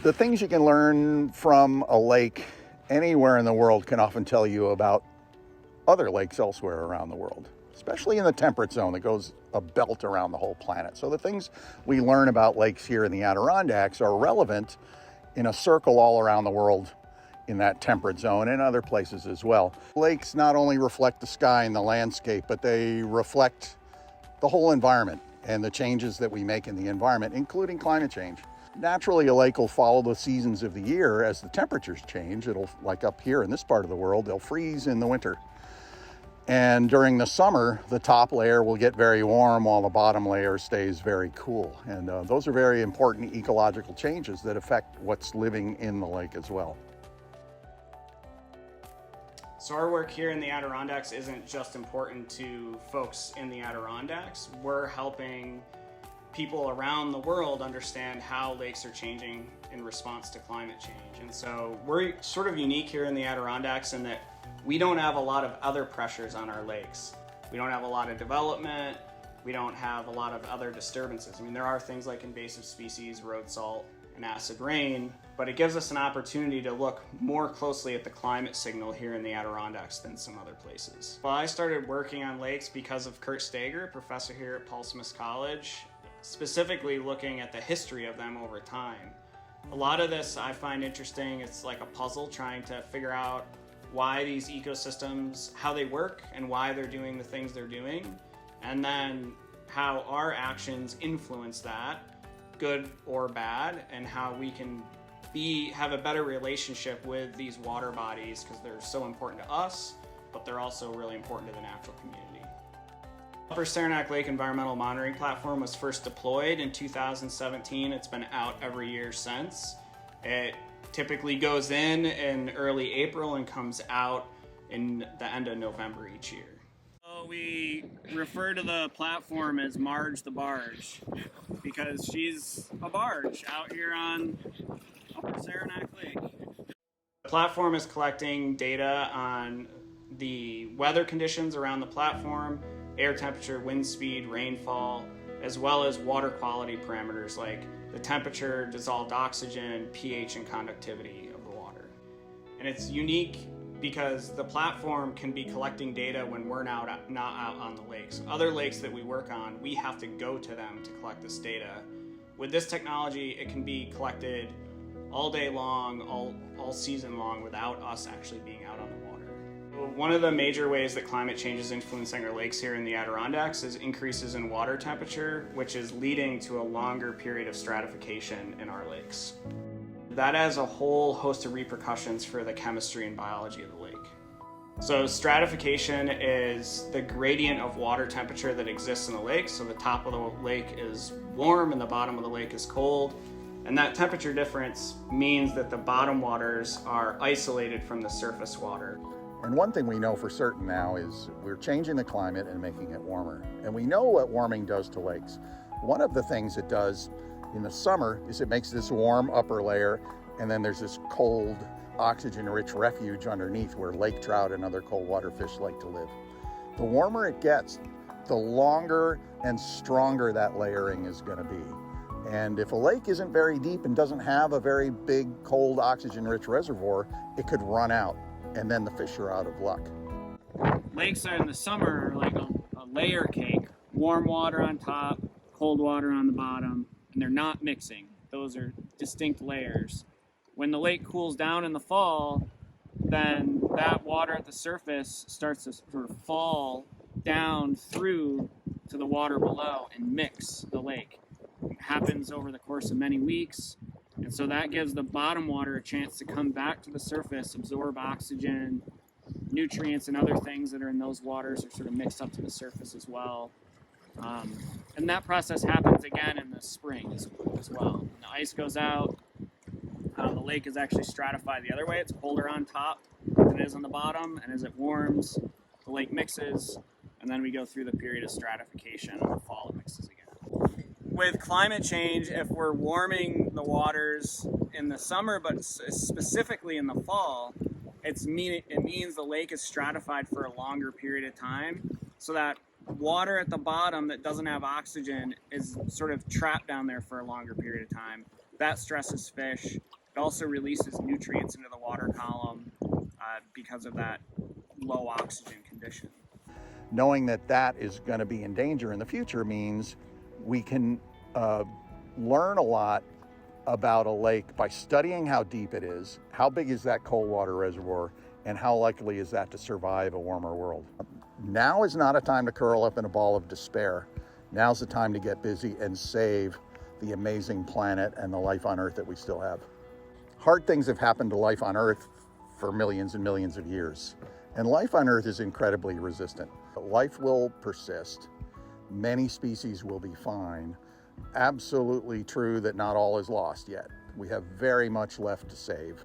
The things you can learn from a lake anywhere in the world can often tell you about other lakes elsewhere around the world, especially in the temperate zone that goes a belt around the whole planet. So the things we learn about lakes here in the Adirondacks are relevant in a circle all around the world in that temperate zone and other places as well. Lakes not only reflect the sky and the landscape, but they reflect the whole environment and the changes that we make in the environment, including climate change. Naturally, a lake will follow the seasons of the year as the temperatures change. It'll, like up here in this part of the world, they'll freeze in the winter. And during the summer, the top layer will get very warm while the bottom layer stays very cool. And those are very important ecological changes that affect what's living in the lake as well. So our work here in the Adirondacks isn't just important to folks in the Adirondacks. We're helping people around the world understand how lakes are changing in response to climate change. And so we're sort of unique here in the Adirondacks in that we don't have a lot of other pressures on our lakes. We don't have a lot of development. We don't have a lot of other disturbances. I mean, there are things like invasive species, road salt, and acid rain, but it gives us an opportunity to look more closely at the climate signal here in the Adirondacks than some other places. Well, I started working on lakes because of Curt Stager, a professor here at Paul Smith College, specifically looking at the history of them over time. A lot of this I find interesting. It's like a puzzle trying to figure out why these ecosystems, how they work and why they're doing the things they're doing, and then how our actions influence that, good or bad, and how we can have a better relationship with these water bodies because they're so important to us, but they're also really important to the natural community. Upper Saranac Lake Environmental Monitoring Platform was first deployed in 2017. It's been out every year since. It typically goes in early April and comes out in the end of November each year. So we refer to the platform as Marge the Barge because she's a barge out here on Upper Saranac Lake. The platform is collecting data on the weather conditions around the platform, air temperature, wind speed, rainfall, as well as water quality parameters like the temperature, dissolved oxygen, pH, and conductivity of the water. And it's unique because the platform can be collecting data when we're not out on the lakes. Other lakes that we work on, we have to go to them to collect this data. With this technology, it can be collected all day long, all season long, without us actually being out on the water. One of the major ways that climate change is influencing our lakes here in the Adirondacks is increases in water temperature, which is leading to a longer period of stratification in our lakes. That has a whole host of repercussions for the chemistry and biology of the lake. So stratification is the gradient of water temperature that exists in the lake. So the top of the lake is warm and the bottom of the lake is cold. And that temperature difference means that the bottom waters are isolated from the surface water. And one thing we know for certain now is we're changing the climate and making it warmer. And we know what warming does to lakes. One of the things it does in the summer is it makes this warm upper layer, and then there's this cold, oxygen-rich refuge underneath where lake trout and other cold water fish like to live. The warmer it gets, the longer and stronger that layering is going to be. And if a lake isn't very deep and doesn't have a very big, cold, oxygen-rich reservoir, it could run out, and then the fish are out of luck. Lakes are in the summer like a layer cake. Warm water on top, cold water on the bottom, and they're not mixing. Those are distinct layers. When the lake cools down in the fall, then that water at the surface starts to sort of fall down through to the water below and mix the lake. It happens over the course of many weeks, and so that gives the bottom water a chance to come back to the surface, absorb oxygen, nutrients, and other things that are in those waters are sort of mixed up to the surface as well. And that process happens again in the spring as well. When the ice goes out, the lake is actually stratified the other way. It's colder on top than it is on the bottom, and as it warms, the lake mixes, and then we go through the period of stratification. In the fall, it mixes again. With climate change, if we're warming the waters in the summer, but specifically in the fall, it means the lake is stratified for a longer period of time, so that water at the bottom that doesn't have oxygen is sort of trapped down there for a longer period of time. That stresses fish. It also releases nutrients into the water column because of that low oxygen condition. Knowing that that is going to be in danger in the future means we can learn a lot about a lake by studying how deep it is, how big is that cold water reservoir, and how likely is that to survive a warmer world. Now is not a time to curl up in a ball of despair. Now's the time to get busy and save the amazing planet and the life on Earth that we still have. Hard things have happened to life on Earth for millions and millions of years, and life on Earth is incredibly resistant. Life will persist. Many species will be fine. Absolutely true that not all is lost yet. We have very much left to save.